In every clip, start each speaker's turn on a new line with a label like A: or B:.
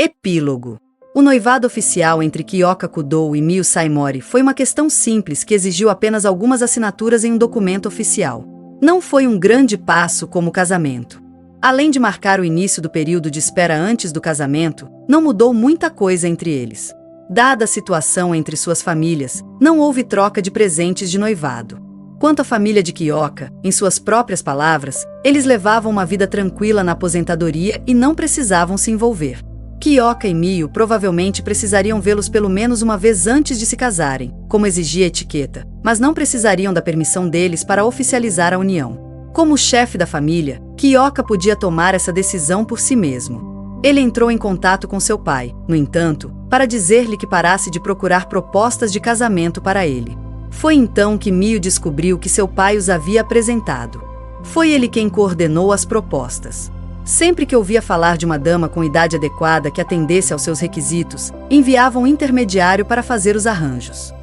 A: Epílogo. O noivado oficial entre Kyoka Kudou e Miyu Saimori foi uma questão simples que exigiu apenas algumas assinaturas em um documento oficial. Não foi um grande passo como o casamento. Além de marcar o início do período de espera antes do casamento, não mudou muita coisa entre eles. Dada a situação entre suas famílias, não houve troca de presentes de noivado. Quanto à família de Kyoka, em suas próprias palavras, eles levavam uma vida tranquila na aposentadoria e não precisavam se envolver. Kyoka e Miyu provavelmente precisariam vê-los pelo menos uma vez antes de se casarem, como exigia a etiqueta, mas não precisariam da permissão deles para oficializar a união. Como chefe da família, Kyoka podia tomar essa decisão por si mesmo. Ele entrou em contato com seu pai, no entanto, para dizer-lhe que parasse de procurar propostas de casamento para ele. Foi então que Miyu descobriu que seu pai os havia apresentado. Foi ele quem coordenou as propostas. Sempre que ouvia falar de uma dama com idade adequada que atendesse aos seus requisitos, enviava um intermediário para fazer os arranjos.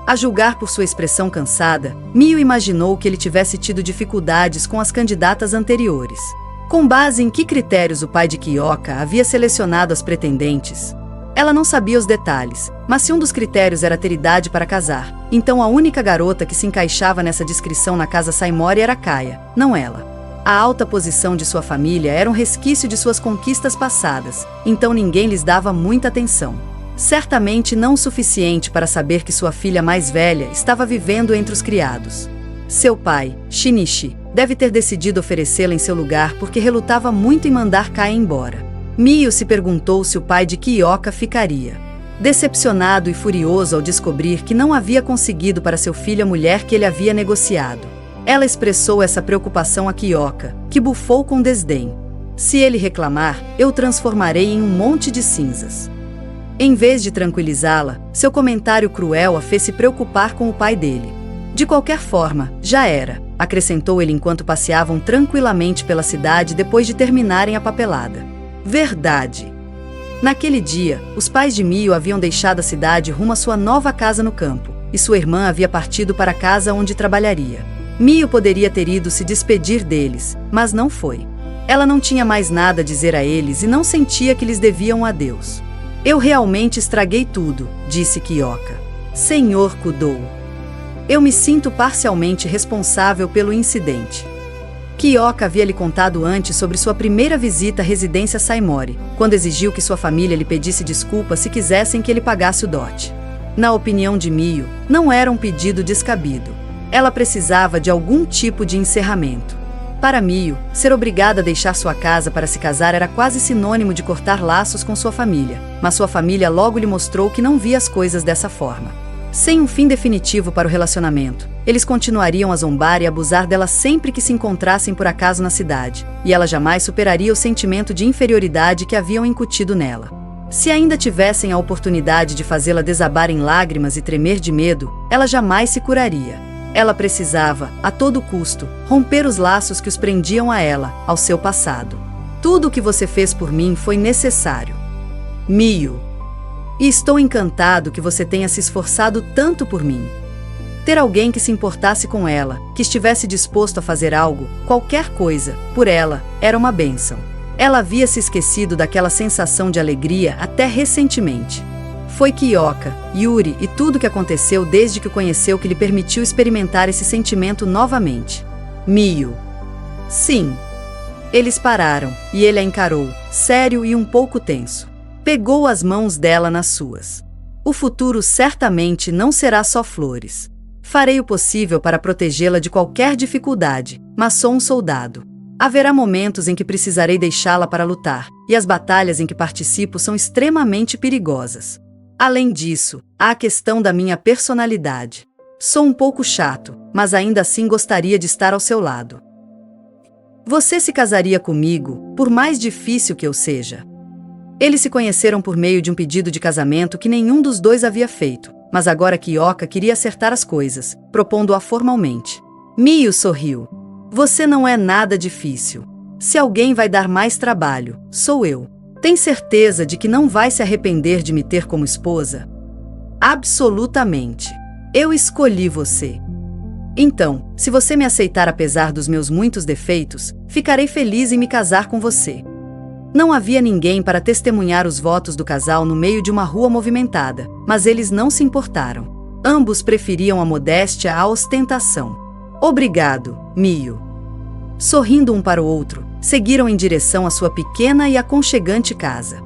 A: A julgar por sua expressão cansada, Miyu imaginou que ele tivesse tido dificuldades com as candidatas anteriores. Com base em que critérios o pai de Kyoka havia selecionado as pretendentes? Ela não sabia os detalhes, mas se um dos critérios era ter idade para casar, então a única garota que se encaixava nessa descrição na casa Saimori era Kaya, não ela. A alta posição de sua família era um resquício de suas conquistas passadas, então ninguém lhes dava muita atenção. Certamente não o suficiente para saber que sua filha mais velha estava vivendo entre os criados. Seu pai, Shinichi, deve ter decidido oferecê-la em seu lugar porque relutava muito em mandar Kaya embora. Miyu se perguntou se o pai de Kyoka ficaria. Decepcionado e furioso ao descobrir que não havia conseguido para seu filho a mulher que ele havia negociado. Ela expressou essa preocupação a Kyoka, que bufou com desdém. Se ele reclamar, eu o transformarei em um monte de cinzas. Em vez de tranquilizá-la, seu comentário cruel a fez se preocupar com o pai dele. De qualquer forma, já era, acrescentou ele enquanto passeavam tranquilamente pela cidade depois de terminarem a papelada. Verdade. Naquele dia, os pais de Miyu haviam deixado a cidade rumo à sua nova casa no campo, e sua irmã havia partido para a casa onde trabalharia. Miyu poderia ter ido se despedir deles, mas não foi. Ela não tinha mais nada a dizer a eles e não sentia que lhes deviam um adeus. Eu realmente estraguei tudo, disse Kyoka. Senhor Kudou. Eu me sinto parcialmente responsável pelo incidente. Kyoka havia lhe contado antes sobre sua primeira visita à residência Saimori, quando exigiu que sua família lhe pedisse desculpas se quisessem que ele pagasse o dote. Na opinião de Miyu, não era um pedido descabido. Ela precisava de algum tipo de encerramento. Para Miyu, ser obrigada a deixar sua casa para se casar era quase sinônimo de cortar laços com sua família, mas sua família logo lhe mostrou que não via as coisas dessa forma. Sem um fim definitivo para o relacionamento, eles continuariam a zombar e abusar dela sempre que se encontrassem por acaso na cidade, e ela jamais superaria o sentimento de inferioridade que haviam incutido nela. Se ainda tivessem a oportunidade de fazê-la desabar em lágrimas e tremer de medo, ela jamais se curaria. Ela precisava, a todo custo, romper os laços que os prendiam a ela, ao seu passado. Tudo o que você fez por mim foi necessário. Miyu. E estou encantado que você tenha se esforçado tanto por mim. Ter alguém que se importasse com ela, que estivesse disposto a fazer algo, qualquer coisa, por ela, era uma bênção. Ela havia se esquecido daquela sensação de alegria até recentemente. Foi Kyoka, Yuri e tudo o que aconteceu desde que o conheceu que lhe permitiu experimentar esse sentimento novamente. Miyu. Sim. Eles pararam, e ele a encarou, sério e um pouco tenso. Pegou as mãos dela nas suas. O futuro certamente não será só flores. Farei o possível para protegê-la de qualquer dificuldade, mas sou um soldado. Haverá momentos em que precisarei deixá-la para lutar, e as batalhas em que participo são extremamente perigosas. Além disso, há a questão da minha personalidade. Sou um pouco chato, mas ainda assim gostaria de estar ao seu lado. Você se casaria comigo, por mais difícil que eu seja? Eles se conheceram por meio de um pedido de casamento que nenhum dos dois havia feito, mas agora Kyoka queria acertar as coisas, propondo-a formalmente. Miyu sorriu. Você não é nada difícil. Se alguém vai dar mais trabalho, sou eu. Tem certeza de que não vai se arrepender de me ter como esposa? Absolutamente. Eu escolhi você. Então, se você me aceitar apesar dos meus muitos defeitos, ficarei feliz em me casar com você. Não havia ninguém para testemunhar os votos do casal no meio de uma rua movimentada, mas eles não se importaram. Ambos preferiam a modéstia à ostentação. Obrigado, Mio. Sorrindo um para o outro, seguiram em direção à sua pequena e aconchegante casa.